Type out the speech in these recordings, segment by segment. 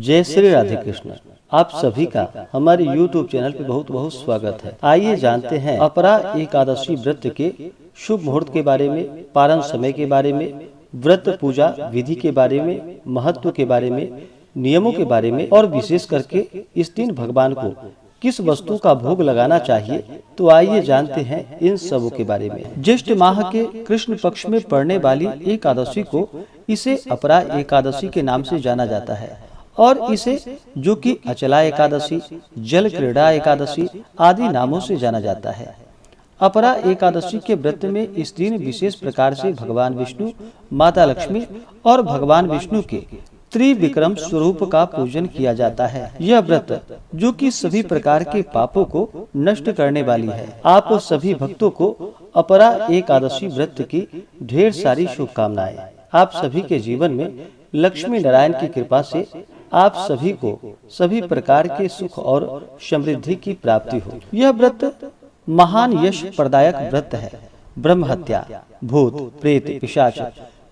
जय श्री राधे कृष्ण। आप सभी का हमारे YouTube चैनल पे बहुत बहुत स्वागत है। आइए जानते हैं अपरा एकादशी व्रत के शुभ मुहूर्त के बारे में, पारण समय के बारे में, व्रत पूजा विधि के बारे में, महत्व के बारे में, नियमों के बारे में और विशेष करके इस दिन भगवान को किस वस्तु का भोग लगाना चाहिए। तो आइए जानते हैं इन सबों के बारे में। ज्येष्ठ माह के कृष्ण पक्ष में पड़ने वाली एकादशी को इसे अपरा एकादशी के नाम से जाना जाता है और इसे जो कि अचला एकादशी, जल क्रीड़ा एकादशी आदि नामों से जाना जाता है। अपरा एकादशी के व्रत में इस दिन विशेष प्रकार से भगवान विष्णु, माता लक्ष्मी और भगवान विष्णु के त्रिविक्रम स्वरूप का पूजन किया जाता है। यह व्रत जो कि सभी प्रकार के पापों को नष्ट करने वाली है। आप सभी भक्तों को अपरा एकादशी व्रत की ढेर सारी शुभकामनाएं। आप सभी के जीवन में लक्ष्मी नारायण की कृपा से आप सभी को सभी प्रकार के सुख और समृद्धि की प्राप्ति हो। यह व्रत महान यश प्रदायक व्रत है। ब्रह्म हत्या, भूत प्रेत पिशाच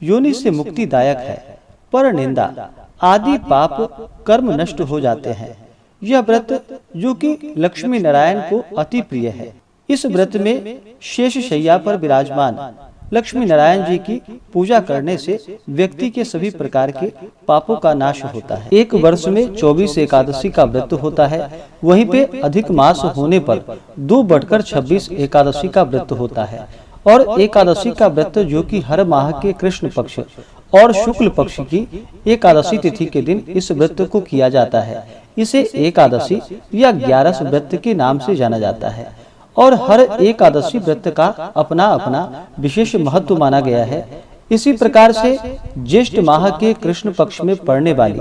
योनि से मुक्तिदायक है। पर निंदा आदि पाप कर्म नष्ट हो जाते हैं। यह व्रत जो कि लक्ष्मी नारायण को अति प्रिय है। इस व्रत में शेष शैया पर विराजमान लक्ष्मी नारायण जी की पूजा करने से व्यक्ति के सभी प्रकार के पापों का नाश होता है। एक वर्ष में 24 एकादशी का व्रत होता है। वहीं पे अधिक मास होने पर 2/26 एकादशी का व्रत होता है। और एकादशी का व्रत जो कि हर माह के कृष्ण पक्ष और शुक्ल पक्ष की एकादशी तिथि के दिन इस व्रत को किया जाता है। इसे एकादशी या 11 व्रत के नाम से जाना जाता है और हर एकादशी व्रत का अपना अपना विशेष महत्व माना गया है। इसी प्रकार से ज्येष्ठ माह के कृष्ण पक्ष में पड़ने वाली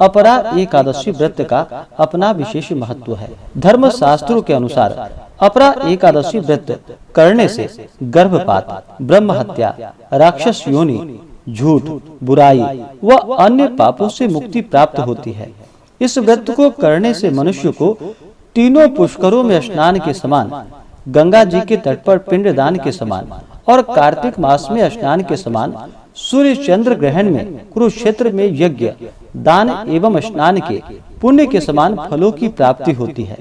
अपरा एकादशी व्रत का अपना विशेष महत्व है। धर्म शास्त्रों के अनुसार अपरा एकादशी व्रत करने से गर्भपात, ब्रह्म हत्या, राक्षस योनि, झूठ, बुराई व अन्य पापों से मुक्ति प्राप्त होती है। इस व्रत को करने से मनुष्य को तीनों पुष्करों में स्नान के समान, गंगा जी के तट पर पिंडदान के समान और कार्तिक मास में स्नान के समान, सूर्य चंद्र ग्रहण में, कुरुक्षेत्र में यज्ञ, दान एवं स्नान के पुण्य के समान फलों की प्राप्ति होती है।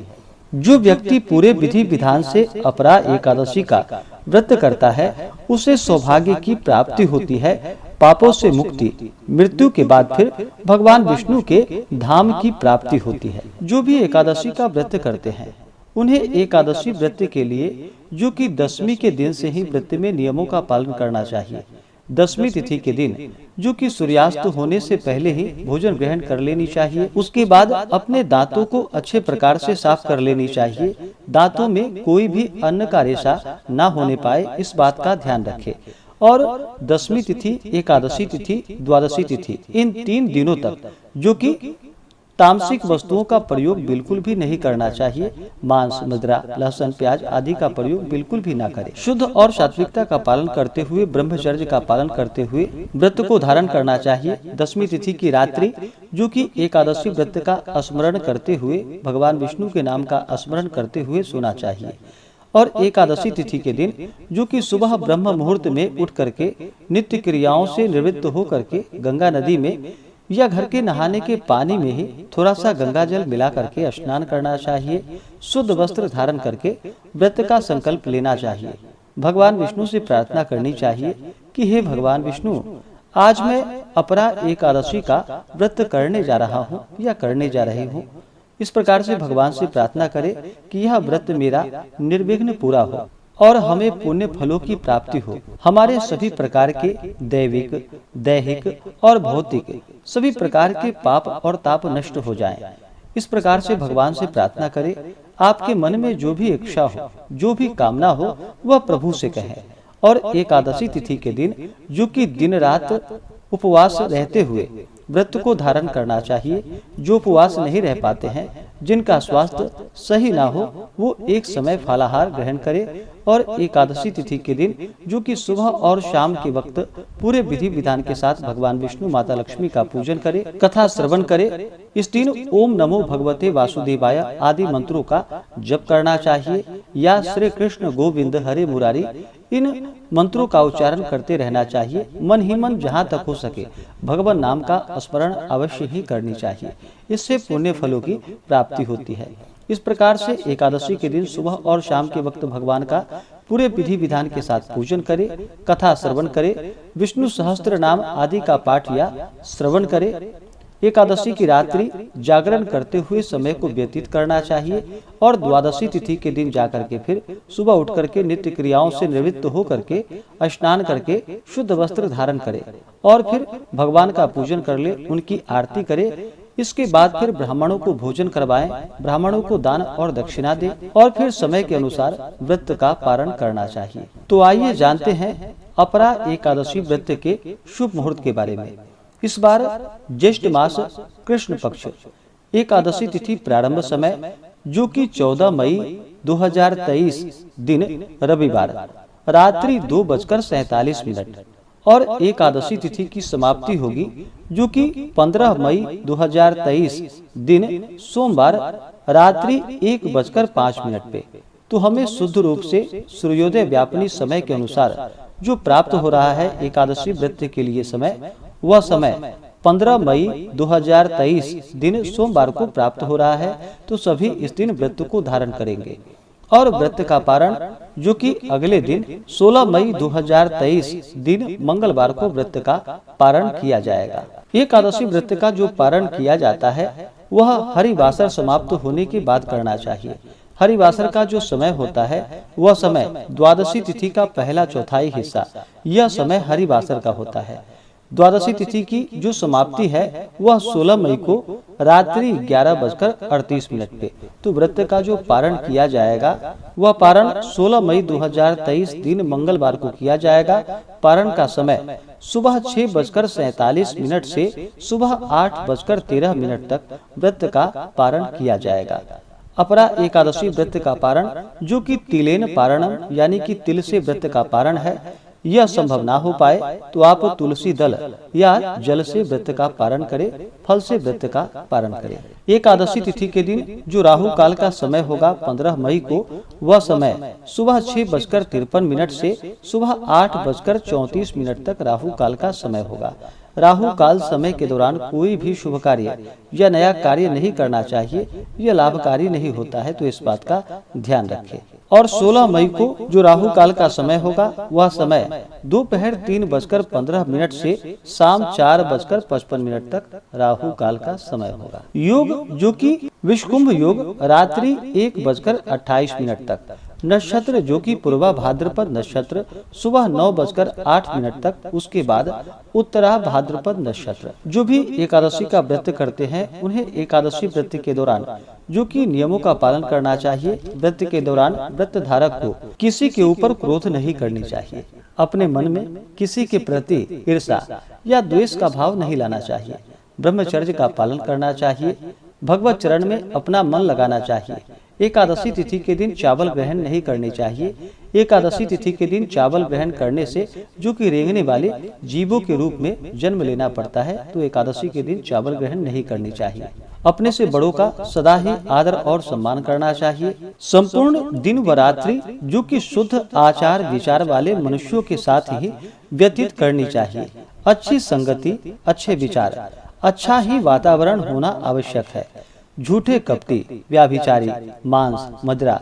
जो व्यक्ति पूरे विधि विधान से अपरा एकादशी का व्रत करता है उसे सौभाग्य की प्राप्ति होती है, पापों से मुक्ति, मृत्यु के बाद फिर भगवान विष्णु के धाम की प्राप्ति होती है। जो भी एकादशी का व्रत करते हैं उन्हें एकादशी व्रत के लिए जो कि दशमी के दिन से ही व्रत में नियमों का पालन करना चाहिए। दशमी तिथि के दिन जो कि सूर्यास्त होने से पहले ही भोजन ग्रहण कर लेनी चाहिए। उसके बाद अपने दांतों को अच्छे प्रकार से साफ कर लेनी चाहिए। दांतों में कोई भी अन्न का रेशा न होने पाए, इस बात का ध्यान रखें। और दशमी तिथि, एकादशी तिथि, द्वादशी तिथि इन 3 दिनों तक जो कि तामसिक वस्तुओं का प्रयोग बिल्कुल भी नहीं करना चाहिए। मांस, मदिरा, लहसुन, प्याज आदि का प्रयोग बिल्कुल भी ना करें। शुद्ध और सात्विकता का पालन करते हुए, ब्रह्मचर्य का पालन करते हुए व्रत को धारण करना चाहिए। दशमी तिथि की रात्रि जो कि एकादशी व्रत का स्मरण करते हुए, भगवान विष्णु के नाम का स्मरण करते हुए सोना चाहिए। और एकादशी तिथि के दिन जो कि सुबह ब्रह्म मुहूर्त में उठ करके नित्य क्रियाओं से निवृत्त हो करके गंगा नदी में या घर के नहाने के पानी में ही थोड़ा सा गंगा जल मिला करके स्नान करना चाहिए। शुद्ध वस्त्र धारण करके व्रत का संकल्प लेना चाहिए। भगवान विष्णु से प्रार्थना करनी चाहिए कि हे भगवान विष्णु, आज मैं अपरा एकादशी का व्रत करने जा रहा हूँ या करने जा रही हूँ। इस प्रकार से भगवान से प्रार्थना करें कि यह व्रत मेरा निर्विघ्न पूरा हो और हमें पुण्य फलों की प्राप्ति हो। हमारे सभी प्रकार के दैविक, दैहिक और भौतिक सभी प्रकार के पाप और ताप नष्ट हो जाएं। इस प्रकार से भगवान से प्रार्थना करें। आपके मन में जो भी इच्छा हो, जो भी कामना हो, वह प्रभु से कहें। और एकादशी तिथि के दिन जो कि दिन रात उपवास रहते हुए व्रत को धारण करना चाहिए। जो उपवास नहीं रह पाते हैं, जिनका स्वास्थ्य सही ना हो, वो एक समय फलाहार ग्रहण करे और एकादशी तिथि के दिन जो कि सुबह और शाम के वक्त पूरे विधि विधान के साथ भगवान विष्णु, माता लक्ष्मी का पूजन करे, कथा श्रवण करे। इस दिन ओम नमो भगवते वासुदेवाय आदि मंत्रों का जप करना चाहिए या श्री कृष्ण गोविंद हरे मुरारी इन मंत्रों का उच्चारण करते रहना चाहिए। मन ही मन जहाँ तक हो सके भगवान नाम का स्मरण अवश्य ही करनी चाहिए। इससे पुण्य फलों की प्राप्ति होती है। इस प्रकार से एकादशी के दिन सुबह और शाम के वक्त भगवान का पूरे विधि विधान के साथ पूजन करे, कथा श्रवण करे, विष्णु सहस्त्र नाम आदि का पाठ या श्रवण करे। एकादशी की रात्रि जागरण करते हुए समय को व्यतीत करना चाहिए और द्वादशी तिथि के दिन जाकर के फिर सुबह उठ करके नित्य क्रियाओं से निवृत्त होकर के स्नान करके शुद्ध वस्त्र धारण करे और फिर भगवान का पूजन कर ले, उनकी आरती करे। इसके बाद फिर ब्राह्मणों को भोजन करवाएं, ब्राह्मणों को दान और दक्षिणा दे और फिर समय के अनुसार व्रत का पारण करना चाहिए। तो आइए जानते हैं अपरा एकादशी व्रत के शुभ मुहूर्त के बारे में। इस बार ज्येष्ठ मास कृष्ण पक्ष एकादशी तिथि प्रारंभ समय जो कि 14 मई 2023 दिन रविवार रात्रि 2:47 और एकादशी तिथि की समाप्ति होगी जो कि 15 मई 2023 दिन सोमवार रात्रि 1:05 पे। तो हमें शुद्ध रूप से सूर्योदय व्यापनी समय के अनुसार जो प्राप्त हो रहा है एकादशी व्रत के लिए समय, वह समय 15 मई 2023 दिन सोमवार को प्राप्त हो रहा है। तो सभी इस दिन व्रत को धारण करेंगे और व्रत का पारण जो कि अगले दिन 16 मई 2023 दिन मंगलवार को व्रत का पारण किया जाएगा। एकादशी व्रत का जो पारण किया जाता है वह हरिवासर समाप्त होने के बाद करना चाहिए। हरिवासर का जो समय होता है वह समय द्वादशी तिथि का पहला चौथाई हिस्सा, यह समय हरिवासर का होता है। द्वादशी तिथि की जो समाप्ति है वह 16 मई को रात्रि 11:38 पे। तो व्रत का जो पारण किया जाएगा वह पारण 16 मई 2023 दिन मंगलवार को किया जाएगा। पारण का समय सुबह 6:47 से सुबह 8:13 तक व्रत का पारण किया जाएगा। अपरा एकादशी व्रत का पारण जो कि तिलेन पारणम यानी कि तिल से व्रत का पारण है, यह संभव ना हो पाए तो आप तुलसी दल या जल से व्रत का पारण करें, फल से व्रत का पारण करें। एकादशी तिथि के दिन जो राहु काल का समय होगा 15 मई को, वह समय सुबह 6:53 से सुबह 8:34 तक राहु काल का समय होगा। राहु काल समय के दौरान कोई भी शुभ कार्य या नया कार्य नहीं करना चाहिए, यह लाभकारी नहीं होता है, तो इस बात का ध्यान रखें। और 16 मई को जो राहु काल का समय होगा वह समय दोपहर 3:15 से शाम 4:55 तक राहु काल का समय होगा। योग जो कि विषकुंभ योग रात्रि 1:28 तक। नक्षत्र जो कि पूर्वा भाद्रपद नक्षत्र सुबह 9:08 तक। उसके बाद उत्तरा भाद्रपद नक्षत्र। जो भी एकादशी का व्रत करते हैं उन्हें एकादशी व्रत के दौरान जो कि नियमों का पालन करना चाहिए। व्रत के दौरान व्रत धारक को किसी के ऊपर क्रोध नहीं करनी चाहिए। अपने मन में किसी के प्रति ईर्ष्या या द्वेष का भाव नहीं लाना चाहिए। ब्रह्मचर्य का पालन करना चाहिए। भगवत चरण में अपना मन लगाना चाहिए। एकादशी तिथि के दिन चावल ग्रहण नहीं करनी चाहिए। एकादशी तिथि के दिन चावल ग्रहण करने से जो कि रेंगने वाले जीवों के रूप में जन्म लेना पड़ता है, तो एकादशी के दिन चावल ग्रहण नहीं करनी चाहिए। अपने से बड़ों का सदा ही आदर और सम्मान करना चाहिए। संपूर्ण दिन व रात्रि जो कि शुद्ध आचार विचार वाले मनुष्यों के साथ ही व्यतीत करनी चाहिए। अच्छी संगति, अच्छे विचार, अच्छा ही वातावरण होना आवश्यक है। झूठे कपटी, व्याभिचारी, मांस, मदिरा,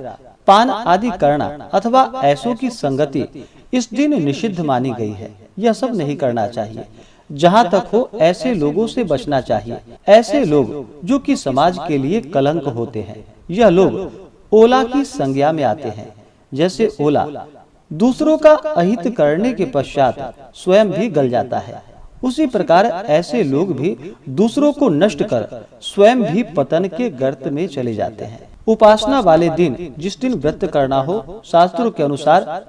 पान आदि करना अथवा ऐसों की संगति इस दिन निषिद्ध मानी गई है। यह सब नहीं करना चाहिए। जहाँ तक हो ऐसे लोगों से बचना चाहिए। ऐसे लोग जो कि समाज के लिए कलंक होते हैं। यह लोग ओला की संज्ञा में आते हैं। जैसे ओला दूसरों का अहित करने के पश्चात स्वयं भी गल जाता है, उसी प्रकार ऐसे लोग भी दूसरों को नष्ट कर स्वयं भी पतन के गर्त में चले जाते हैं। उपासना वाले दिन जिस दिन व्रत करना हो, शास्त्रों के अनुसार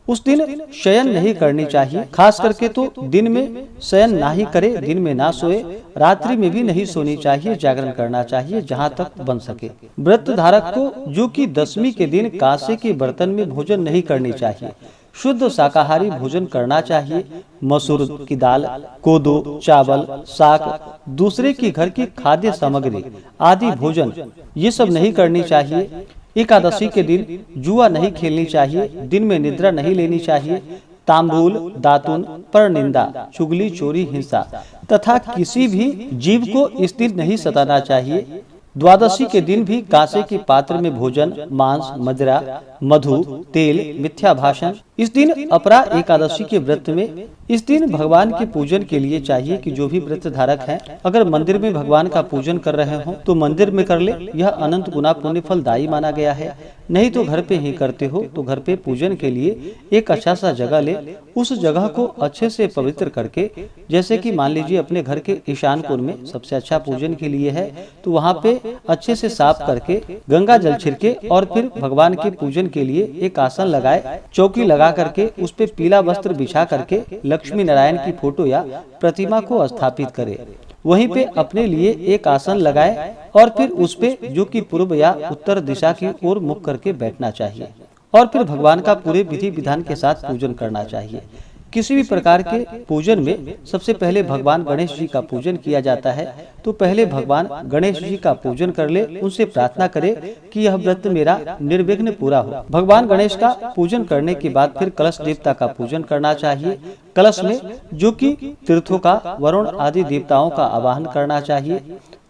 उस दिन शयन नहीं करनी चाहिए। खास करके तो दिन में शयन ना ही करे, दिन में ना सोए, रात्रि में भी नहीं सोनी चाहिए, जागरण करना चाहिए जहाँ तक बन सके। व्रत धारक को जो कि दशमी के दिन कांसे के बर्तन में भोजन नहीं करनी चाहिए। शुद्ध शाकाहारी भोजन करना चाहिए। मसूर की दाल, कोदो, चावल, साग, दूसरे की घर की खाद्य सामग्री आदि भोजन ये सब नहीं करनी चाहिए। एकादशी के दिन जुआ नहीं खेलनी चाहिए, दिन में निद्रा नहीं लेनी चाहिए, तांबूल, दातुन, परनिंदा, चुगली, चोरी, हिंसा तथा किसी भी जीव को इस दिन नहीं सताना चाहिए। द्वादशी के दिन भी कांसे के पात्र में भोजन, मांस, मदिरा, मधु, तेल, मिथ्या भाषण। इस दिन अपरा एकादशी के व्रत में इस दिन भगवान के पूजन के लिए चाहिए कि जो भी व्रत धारक हैं, अगर मंदिर में भगवान का पूजन कर रहे हो तो मंदिर में कर ले, यह अनंत गुना पुण्य फलदायी माना गया है। नहीं तो घर पे ही करते हो तो घर पे पूजन के लिए एक अच्छा सा जगह ले, उस जगह को अच्छे से पवित्र करके, जैसे कि मान लीजिए अपने घर के ईशान कोण में सबसे अच्छा पूजन के लिए है, तो वहाँ पे अच्छे से साफ करके गंगा जल छिड़के और फिर भगवान के पूजन के लिए एक आसन लगाए, चौकी लगा करके उस पे पीला वस्त्र बिछा करके लक्ष्मी नारायण की फोटो या प्रतिमा को स्थापित करे। वहीं पे अपने लिए एक आसन लगाए और फिर उस पे जो कि पूर्व या उत्तर दिशा की ओर मुख करके बैठना चाहिए और फिर भगवान का पूरे विधि विधान के साथ पूजन करना चाहिए। किसी भी प्रकार के पूजन में सबसे पहले भगवान गणेश जी का पूजन किया जाता है, तो पहले भगवान गणेश जी का पूजन कर ले, उनसे प्रार्थना करे कि यह व्रत मेरा निर्विघ्न पूरा हो। भगवान गणेश का पूजन करने के बाद फिर कलश देवता का पूजन करना चाहिए। कलश में जो कि तीर्थों का, वरुण आदि देवताओं का आवाहन करना चाहिए।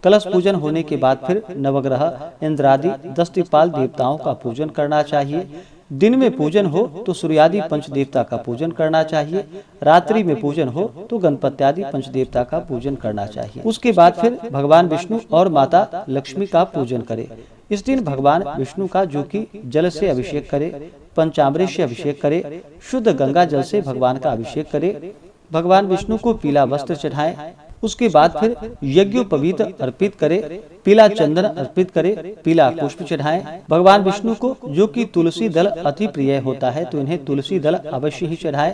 कलश पूजन होने के बाद फिर नवग्रह, इंद्रादि, 10 दिक्पाल देवताओं का पूजन करना चाहिए। दिन में पूजन हो तो सूर्यादि पंच देवता का पूजन करना चाहिए, रात्रि में पूजन हो तो गणपत्यादि पंच देवता का पूजन करना चाहिए। उसके बाद फिर भगवान विष्णु और माता लक्ष्मी का पूजन करे। इस दिन भगवान विष्णु का जो कि जल से अभिषेक करे, पंचामृत से अभिषेक करे, शुद्ध गंगा जल से भगवान का अभिषेक करे, भगवान विष्णु को पीला वस्त्र चढ़ाएं। उसके बाद फिर यज्ञोपवीत अर्पित करे, पीला चंदन अर्पित करे, पीला पुष्प चढ़ाएं। भगवान विष्णु को जो कि तुलसी दल अति प्रिय होता है, तो इन्हें तुलसी दल अवश्य ही चढ़ाएं।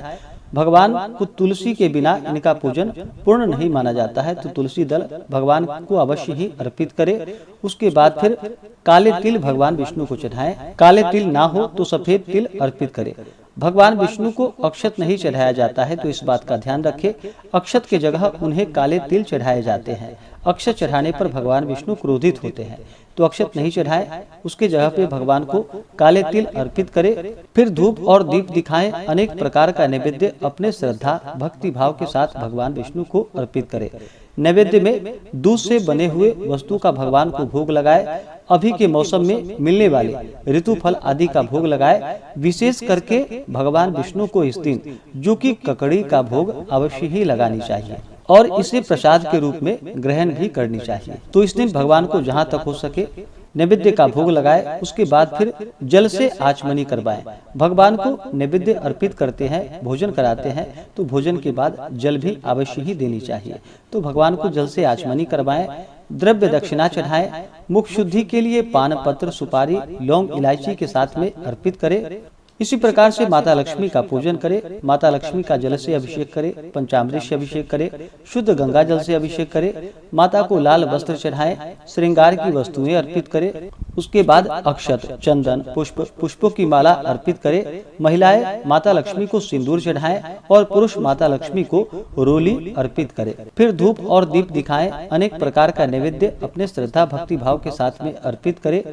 भगवान को तुलसी के बिना इनका पूजन पूर्ण नहीं माना जाता है, तो तुलसी दल भगवान को अवश्य ही अर्पित करे। उसके बाद फिर काले तिल भगवान विष्णु को चढ़ाएं। काले तिल ना हो तो सफेद तिल अर्पित करे। भगवान विष्णु को अक्षत नहीं चढ़ाया जाता है, तो इस बात का ध्यान रखें। अक्षत के जगह उन्हें काले तिल चढ़ाए जाते हैं। अक्षत चढ़ाने पर भगवान विष्णु क्रोधित होते हैं, तो अक्षत नहीं चढ़ाए, उसके जगह पे भगवान को काले तिल अर्पित करे। फिर धूप और दीप दिखाएं, अनेक प्रकार का नैवेद्य अपने श्रद्धा भक्ति भाव के साथ भगवान विष्णु को अर्पित करे। नैवेद्य में दूध से बने हुए वस्तु का भगवान को भोग लगाए। अभी के मौसम में मिलने वाले ऋतु फल आदि का भोग लगाए। विशेष करके भगवान विष्णु को इस दिन जो कि ककड़ी का भोग अवश्य ही लगानी चाहिए और इसे प्रसाद के रूप में ग्रहण भी करनी चाहिए। तो इस दिन भगवान को जहाँ तक हो सके नैवेद्य का भोग लगाए। उसके बाद फिर जल से आचमनी करवाएं। भगवान को नैवेद्य अर्पित करते हैं, भोजन कराते हैं, तो भोजन के बाद जल भी अवश्य ही देनी चाहिए। तो भगवान को जल से आचमनी करवाएं। द्रव्य दक्षिणा चढ़ाएं। मुख शुद्धि के लिए पान पत्र, सुपारी, लौंग, इलायची के साथ में अर्पित करें। इसी प्रकार से माता लक्ष्मी का पूजन करे। माता लक्ष्मी का जल से अभिषेक करे, पंचामृत से अभिषेक करे, शुद्ध गंगा जल से अभिषेक करे। माता को लाल वस्त्र चढ़ाएं, श्रृंगार की वस्तुएं अर्पित करे। उसके बाद अक्षत, चंदन, पुष्पों की माला अर्पित करे। महिलाएं माता लक्ष्मी को सिंदूर चढ़ाएं और पुरुष माता लक्ष्मी को रोली अर्पित करे। फिर धूप और दीप दिखाएं। अनेक प्रकार का नैवेद्य अपने श्रद्धा भक्ति भाव के साथ में अर्पित करे।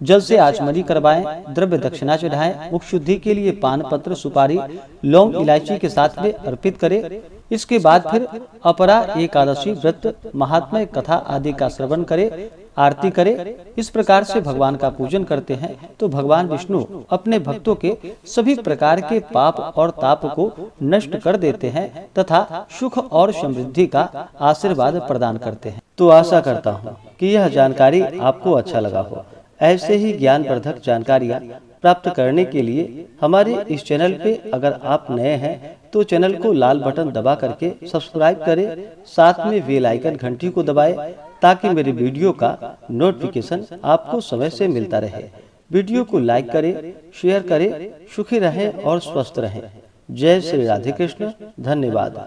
जल से आचमनी करवाएं। द्रव्य दक्षिणा चढ़ाएं। मुख शुद्धि के लिए पान पत्र, सुपारी, लौंग, इलायची के साथ में अर्पित करे। इसके बाद फिर अपरा एकादशी व्रत महात्म्य कथा आदि का श्रवण करे, आरती करे। इस प्रकार से भगवान का पूजन करते हैं तो भगवान विष्णु अपने भक्तों के सभी प्रकार के पाप और ताप को नष्ट कर देते हैं तथा सुख और समृद्धि का आशीर्वाद प्रदान करते हैं। तो आशा करता हूँ कि यह जानकारी आपको अच्छा लगा हो। ऐसे ही ज्ञानवर्धक जानकारियाँ प्राप्त करने के लिए हमारे इस चैनल पे अगर आप नए हैं तो चैनल को लाल बटन दबा करके सब्सक्राइब करें, साथ में बेल आइकन घंटी को दबाएं ताकि मेरे वीडियो का नोटिफिकेशन आपको समय से मिलता रहे। वीडियो को लाइक करें, शेयर करें। सुखी रहें और स्वस्थ रहें। जय श्री राधे कृष्ण। धन्यवाद।